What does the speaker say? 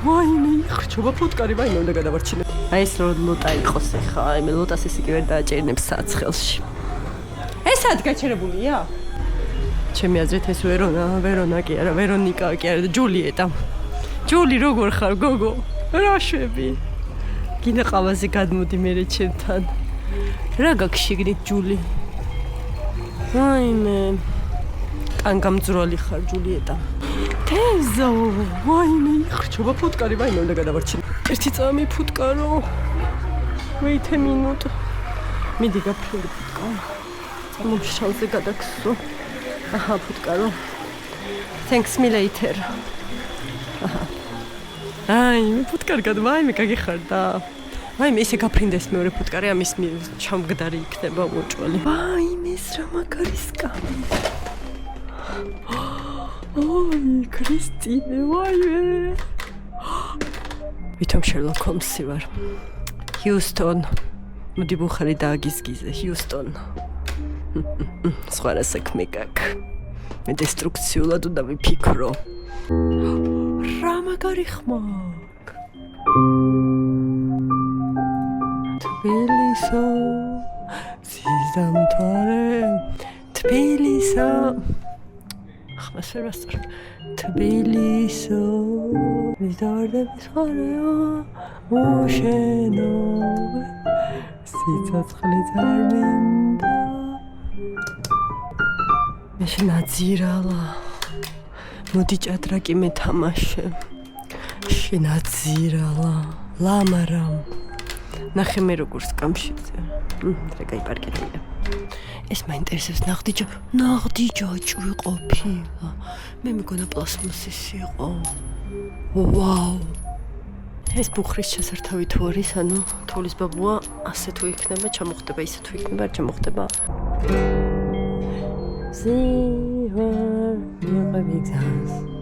ვაიმე, ხრჩობა ფუტკარი, ვაიმე უნდა გადავარჩინე. აი ეს რო ლოტა იყოს ხა, აი მე ლოტას ისე კი ვერ დააჭერნებს საცხელში. ეს სად გაჩერებულია? ჩემი აზრით ეს ვერონა კი არა, ვერონიკა კი არა და ჯულიეტა. ჯული როგორ ხარ გოგო? რა შვები? გინდა ყავაზე გადმოდი მე ჩემთან. რა გაქვს შიგნით ჯული? ვაიმე. კანგამძვრალი ხარ ჯულიეტა. თეზო, ვაიმე, ხრჩობა ფუტკარი, ვაიმე უნდა გადავარჩინე. ერთი წამი ფუტკარო. Wait a minute. მიდი გაფრინდი ფუტკარი. მომშალზე გადაგსო. აჰა, ფუტკარო. Thanks me later. აი, მე ფუტკარგად, ვაიმე, გაგიხარდა. ვაიმე, ისე გაფრინდეს მეორე ფუტკარი, ამის ჩამგდარი იქნება მოჭველი. ვაიმე, ეს რა მაგარი სკამი. ოი, კრისტინე, ვაიმე. ვითომ შერლოკ ჰოლმსი ვარ. ჰიუსტონ. მოდი ბუხარი დააგიზგიზე, ჰიუსტონ. სხვა რა საქმე გაქვს. მე დესტრუქციულად უნდა ვიფიქრო. რა მაგარი ხმა. თბილისო, ზიზამთარე, თბილისო. ხმას ვერ ვასწორებ. თბილისო, მიდარდების ხარეო, უშენოვე, სიცოცხლე წარმინდა. მე შენაძირალა, მოდი ჭადრაკი მეთამაშე. შენაძირალა, ლამარამ. ნახე მე როგორ სკამშიძე. რა კაი პარკეტია. ეს მაინტერესებს ნაღდი ჯაჭვი ყოფილა. მე მეგონა პლასმასის იყო. ვაუ. ეს ბუხრის შესართავი თუ არის, ანუ თოვლის ბაბუა ასე თუ იქნება, ჩამოხდება, ისე თუ იქნება, არ ჩამოხდება. ზივა, მიყევი გზას.